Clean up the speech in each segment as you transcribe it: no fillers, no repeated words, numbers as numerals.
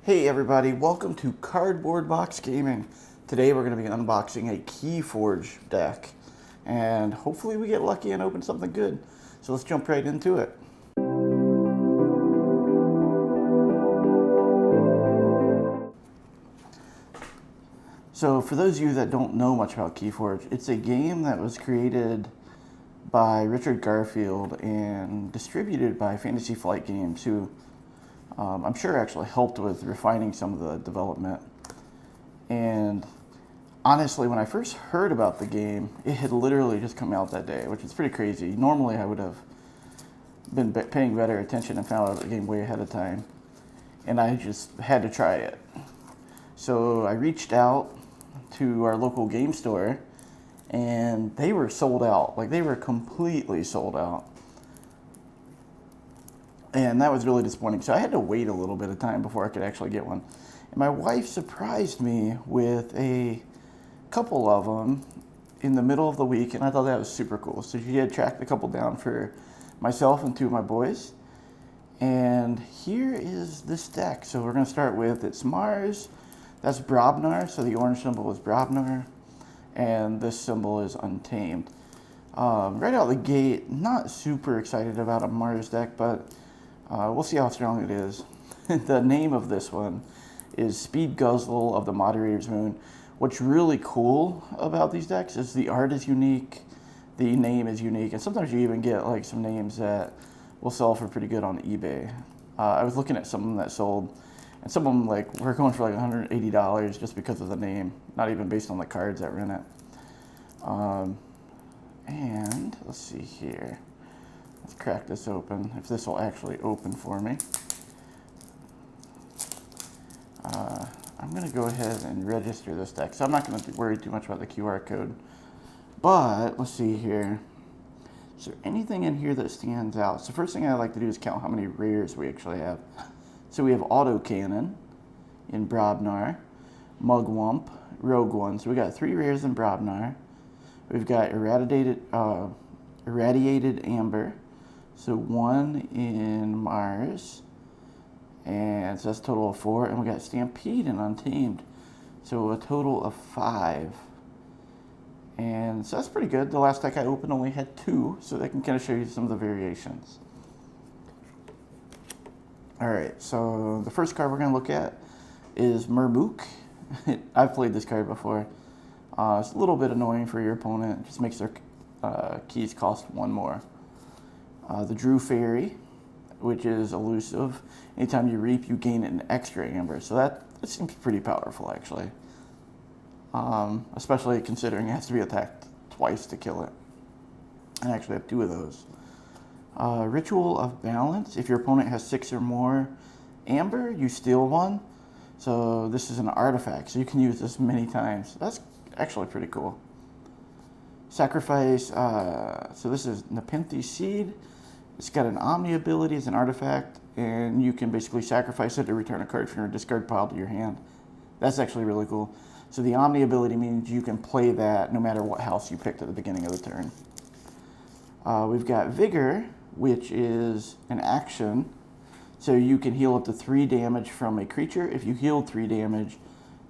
Hey everybody, welcome to Cardboard Box Gaming. Today we're going to be unboxing a KeyForge deck, and hopefully we get lucky and open something good. So let's jump right into it. So for those of you that don't know much about KeyForge, it's a game that was created by Richard Garfield and distributed by Fantasy Flight Games, who I'm sure actually helped with refining some of the development. And honestly, when I first heard about the game, it had literally just come out that day, which is pretty crazy. Normally I would have been paying better attention and found out the game way ahead of time, and I just had to try it. So I reached out to our local game store, and they were sold out. Like, they were completely sold out. And that was really disappointing. So I had to wait a little bit of time before I could actually get one. And my wife surprised me with a couple of them in the middle of the week, and I thought that was super cool. So she had tracked a couple down for myself and two of my boys. And here is this deck. So we're going to start with, it's Mars. That's Brobnar. So the orange symbol is Brobnar. And this symbol is Untamed. Right out the gate, not super excited about a Mars deck, but we'll see how strong it is. The name of this one is Speed Guzzle of the Moderator's Moon. What's really cool about these decks is the art is unique, the name is unique, and sometimes you even get like some names that will sell for pretty good on eBay. I was looking at some of them that sold, and some of them like were going for like $180 just because of the name, not even based on the cards that were in it. And let's see here. Let's crack this open, if this will actually open for me. I'm going to go ahead and register this deck. So I'm not going to worry too much about the QR code. But let's see here. Is there anything in here that stands out? So first thing I like to do is count how many rares we actually have. So we have Autocannon in Brobnar, Mugwump, Rogue One. So we got 3 rares in Brobnar. We've got Irradiated Amber. So 1 in Mars, and so that's a total of 4, and we got Stampede and Untamed, so a total of 5. And so that's pretty good. The last deck I opened only had 2, so I can kind of show you some of the variations. Alright, so the first card we're going to look at is Mermook. I've played this card before. It's a little bit annoying for your opponent. It just makes their keys cost 1 more. The Drew Fairy, which is elusive. Anytime you reap, you gain an extra amber. So that seems pretty powerful, actually. Especially considering it has to be attacked twice to kill it. I actually have 2 of those. Ritual of Balance. If your opponent has 6 or more amber, you steal 1. So this is an artifact, so you can use this many times. That's actually pretty cool. Sacrifice. So this is Nepenthe Seed. It's got an Omni ability as an artifact, and you can basically sacrifice it to return a card from your discard pile to your hand. That's actually really cool. So the Omni ability means you can play that no matter what house you picked at the beginning of the turn. We've got Vigor, which is an action. So you can heal up to 3 damage from a creature. If you healed 3 damage,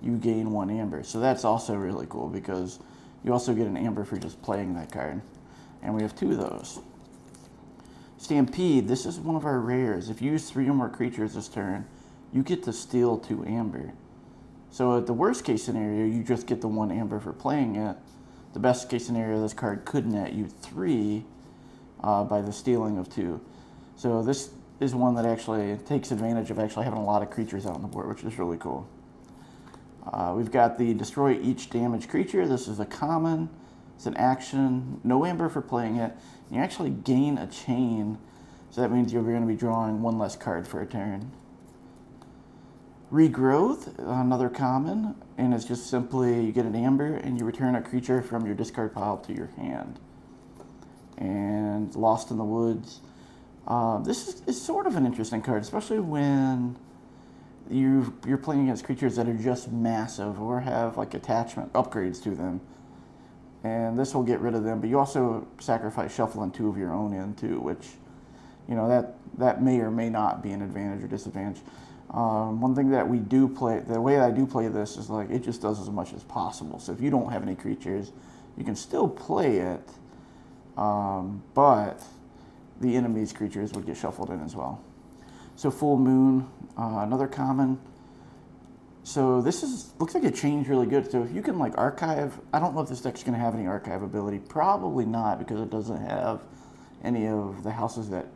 you gain 1 amber. So that's also really cool because you also get an amber for just playing that card. And we have 2 of those. Stampede, this is one of our rares. If you use 3 or more creatures this turn, you get to steal 2 amber. So at the worst case scenario, you just get the 1 amber for playing it. The best case scenario, this card could net you 3 by the stealing of 2. So this is one that actually takes advantage of actually having a lot of creatures out on the board, which is really cool. We've got the Destroy Each Damaged Creature. This is a common. It's an action. No amber for playing it. You actually gain a chain, so that means you're going to be drawing 1 less card for a turn. Regrowth, another common, and it's just simply you get an amber and you return a creature from your discard pile to your hand. And Lost in the Woods. This is sort of an interesting card, especially when you're playing against creatures that are just massive or have like attachment upgrades to them. And this will get rid of them, but you also sacrifice shuffling 2 of your own in too, which, you know, that may or may not be an advantage or disadvantage. One thing that we do play, the way I do play this is like it just does as much as possible. So if you don't have any creatures, you can still play it, but the enemy's creatures would get shuffled in as well. So full moon, another common. So this looks like it changed really good. So if you can like archive, I don't know if this deck's going to have any archive ability. Probably not, because it doesn't have any of the houses that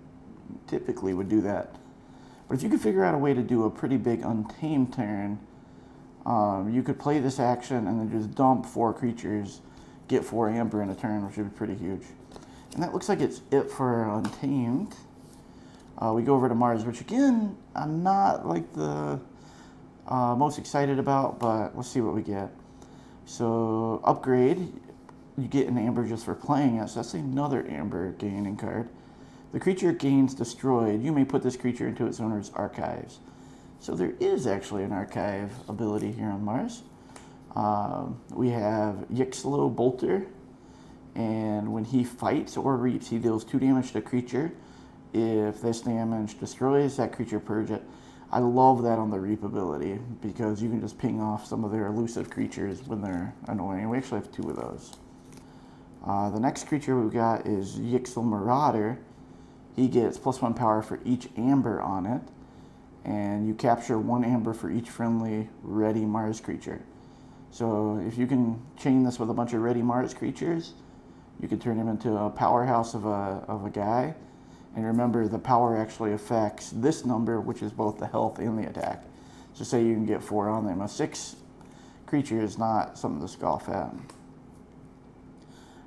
typically would do that. But if you could figure out a way to do a pretty big untamed turn, you could play this action and then just dump 4 creatures, get 4 amber in a turn, which would be pretty huge. And that looks like it's it for untamed. We go over to Mars, which again, I'm not like the most excited about, but let's see what we get. So upgrade, you get an amber just for playing it, so that's another amber gaining card. The creature gains destroyed. You may put this creature into its owner's archives. So there is actually an archive ability here on Mars. We have Yixlo Bolter, and when he fights or reaps, he deals 2 damage to a creature. If this damage destroys that creature, purge it. I love that on the reap ability, because you can just ping off some of their elusive creatures when they're annoying. We actually have 2 of those. The next creature we've got is Yixel Marauder. He gets +1 power for each amber on it, and you capture 1 amber for each friendly ready Mars creature. So if you can chain this with a bunch of ready Mars creatures, you can turn him into a powerhouse of a guy. And remember, the power actually affects this number, which is both the health and the attack. So say you can get 4 on them. A 6 creature is not something to scoff at.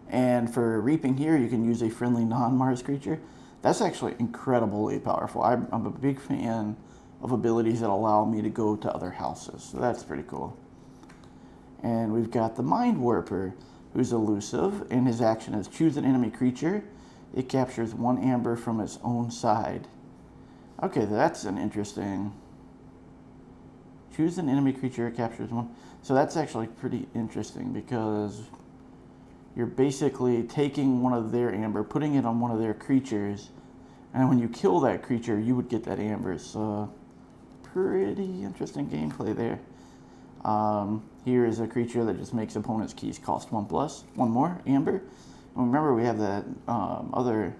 And for reaping here, you can use a friendly non-Mars creature. That's actually incredibly powerful. I'm a big fan of abilities that allow me to go to other houses. So that's pretty cool. And we've got the Mind Warper, who's elusive, and his action is choose an enemy creature. It captures 1 amber from its own side. Okay, that's an interesting... Choose an enemy creature, it captures 1. So that's actually pretty interesting, because you're basically taking one of their amber, putting it on one of their creatures, and when you kill that creature, you would get that amber. So pretty interesting gameplay there. Here is a creature that just makes opponent's keys cost 1+, 1 more amber. And remember, we have that other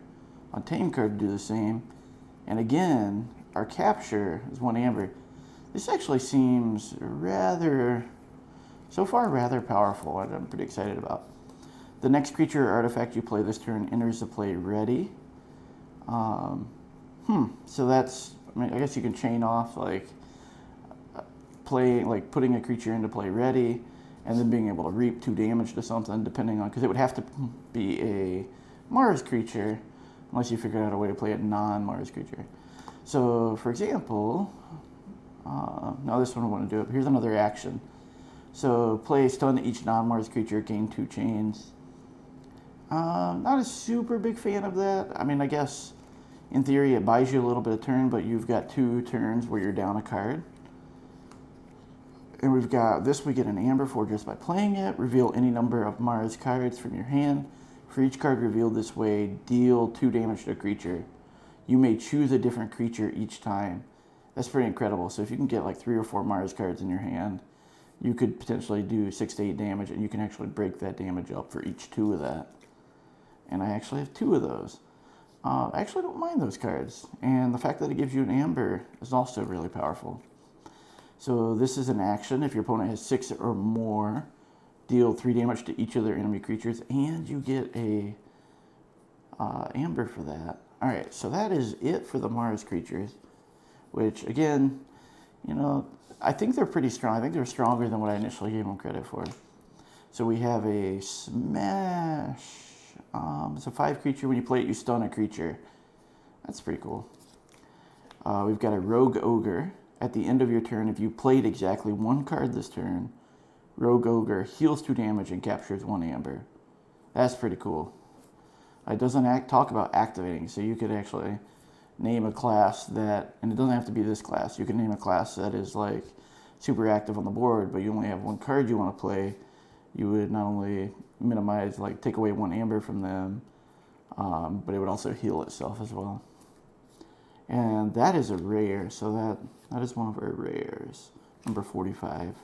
untamed card to do the same. And again, our capture is 1 amber. This actually seems so far rather powerful, and I'm pretty excited about. The next creature or artifact you play this turn enters the play ready. So that's, I guess you can chain off like putting a creature into play ready, and then being able to reap 2 damage to something, depending on, because it would have to be a Mars creature, unless you figure out a way to play a non-Mars creature. So, for example, now this one I want to do it. Here's another action. So, play stun each non-Mars creature, gain 2 chains. Not a super big fan of that. I mean, I guess in theory it buys you a little bit of turn, but you've got 2 turns where you're down a card. And we've got this, we get an amber for just by playing it. Reveal any number of Mars cards from your hand. For each card revealed this way, deal 2 damage to a creature. You may choose a different creature each time. That's pretty incredible. So if you can get like 3 or 4 Mars cards in your hand, you could potentially do 6 to 8 damage, and you can actually break that damage up for each 2 of that. And I actually have 2 of those. I actually don't mind those cards. And the fact that it gives you an amber is also really powerful. So this is an action. If your opponent has 6 or more, deal 3 damage to each of their enemy creatures, and you get a amber for that. All right, so that is it for the Mars creatures, which again, you know, I think they're pretty strong. I think they're stronger than what I initially gave them credit for. So we have a Smash. It's a 5 creature. When you play it, you stun a creature. That's pretty cool. We've got a Rogue Ogre. At the end of your turn, if you played exactly 1 card this turn, Rogue Ogre heals 2 damage and captures 1 amber. That's pretty cool. It doesn't talk about activating, so you could actually name a class that, and it doesn't have to be this class, you can name a class that is like super active on the board, but you only have 1 card you want to play. You would not only minimize, like take away 1 amber from them, but it would also heal itself as well. And that is a rare, so that is one of our rares, number 45.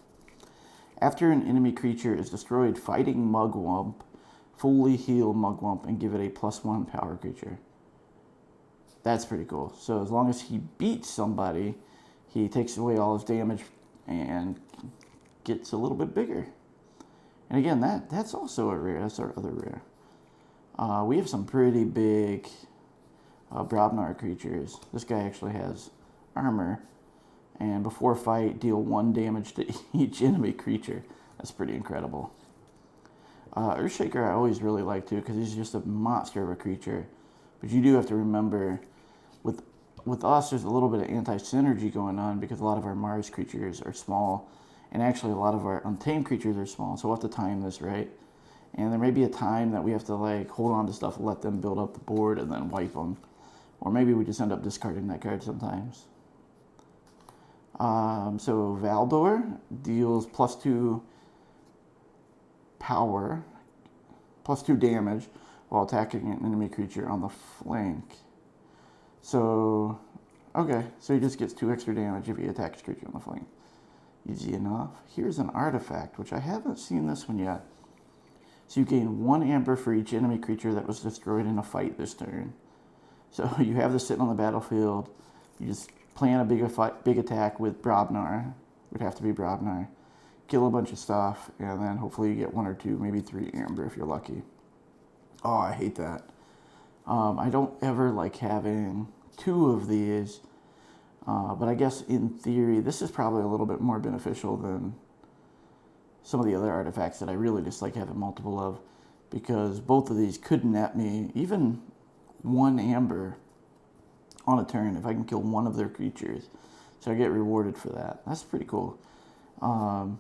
After an enemy creature is destroyed, fighting Mugwump, fully heal Mugwump and give it a +1 power creature. That's pretty cool. So as long as he beats somebody, he takes away all his damage and gets a little bit bigger. And again, that's also a rare. That's our other rare. We have some pretty big Brobnar creatures. This guy actually has armor. And before fight, deal 1 damage to each enemy creature. That's pretty incredible. Earthshaker I always really like too, because he's just a monster of a creature. But you do have to remember, with us, there's a little bit of anti-synergy going on because a lot of our Mars creatures are small. And actually a lot of our untamed creatures are small. So we'll have to time this right. And there may be a time that we have to like hold on to stuff and let them build up the board and then wipe them. Or maybe we just end up discarding that card sometimes. So Valdor deals +2 power, +2 damage while attacking an enemy creature on the flank. So, okay, so he just gets 2 extra damage if he attacks a creature on the flank. Easy enough. Here's an artifact, which I haven't seen this one yet. So you gain 1 amber for each enemy creature that was destroyed in a fight this turn. So you have this sitting on the battlefield. You just plan a big attack with Brobnar. Would have to be Brobnar. Kill a bunch of stuff, and then hopefully you get 1 or 2, maybe 3 amber if you're lucky. Oh, I hate that. I don't ever like having 2 of these, but I guess in theory this is probably a little bit more beneficial than some of the other artifacts that I really dislike having multiple of, because both of these could net me even 1 amber on a turn if I can kill 1 of their creatures. So I get rewarded for that. That's pretty cool. And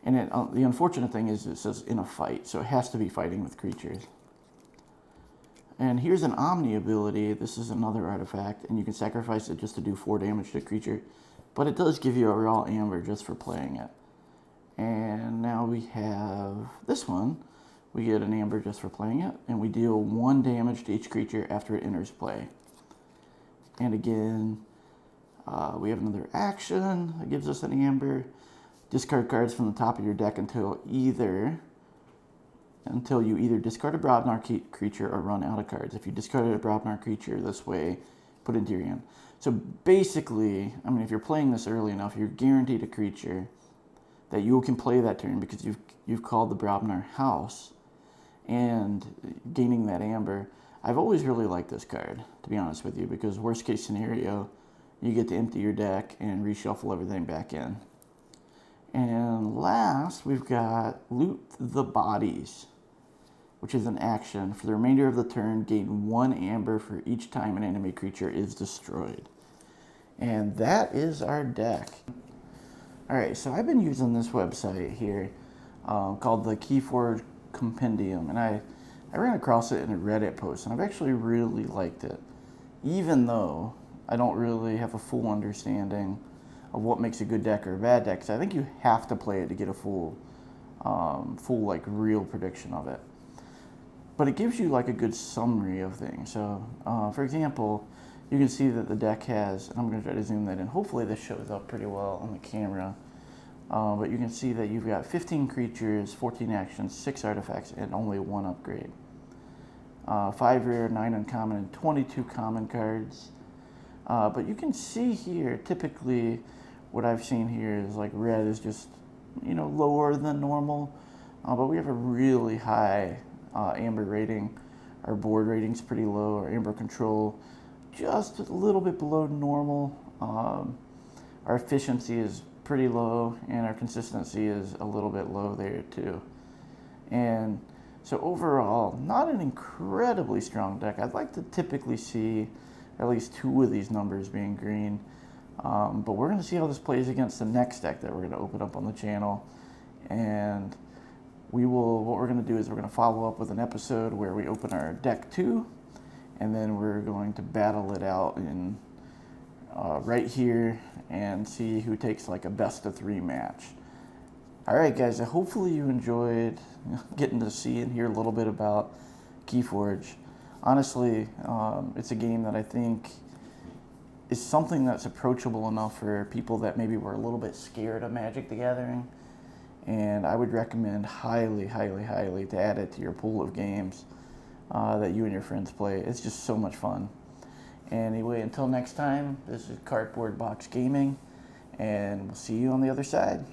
the unfortunate thing is it says in a fight, so it has to be fighting with creatures. And here's an Omni ability. This is another artifact, and you can sacrifice it just to do 4 damage to a creature. But it does give you a raw amber just for playing it. And now we have this one. We get an amber just for playing it, and we deal 1 damage to each creature after it enters play. And again, we have another action that gives us an amber. Discard cards from the top of your deck until you either discard a Brobnar creature or run out of cards. If you discarded a Brobnar creature this way, put it into your hand. So basically, I mean, if you're playing this early enough, you're guaranteed a creature that you can play that turn because you've called the Brobnar house and gaining that amber. I've always really liked this card, to be honest with you, because worst case scenario, you get to empty your deck and reshuffle everything back in. And last, we've got Loot the Bodies, which is an action. For the remainder of the turn, gain 1 amber for each time an enemy creature is destroyed. And that is our deck. Alright, so I've been using this website here called the KeyForge Compendium, and I ran across it in a Reddit post, and I've actually really liked it, even though I don't really have a full understanding of what makes a good deck or a bad deck, because I think you have to play it to get a full like real prediction of it. But it gives you like a good summary of things. So, for example, you can see that the deck has, and I'm going to try to zoom that in. Hopefully this shows up pretty well on the camera. But you can see that you've got 15 creatures, 14 actions, 6 artifacts, and only 1 upgrade. 5 rare, 9 uncommon, and 22 common cards. But you can see here, typically, what I've seen here is like red is just, lower than normal. But we have a really high amber rating. Our board rating's pretty low. Our amber control just a little bit below normal. Our efficiency is pretty low, and our consistency is a little bit low there too. And so overall, not an incredibly strong deck. I'd like to typically see at least 2 of these numbers being green. But we're going to see how this plays against the next deck that we're going to open up on the channel. And what we're going to do is we're going to follow up with an episode where we open our deck 2, and then we're going to battle it out in right here and see who takes like a best of 3 match. Alright guys, hopefully you enjoyed getting to see and hear a little bit about KeyForge. Honestly, it's a game that I think is something that's approachable enough for people that maybe were a little bit scared of Magic the Gathering. And I would recommend highly, highly, highly to add it to your pool of games that you and your friends play. It's just so much fun. Anyway, until next time, this is Cardboard Box Gaming, and we'll see you on the other side.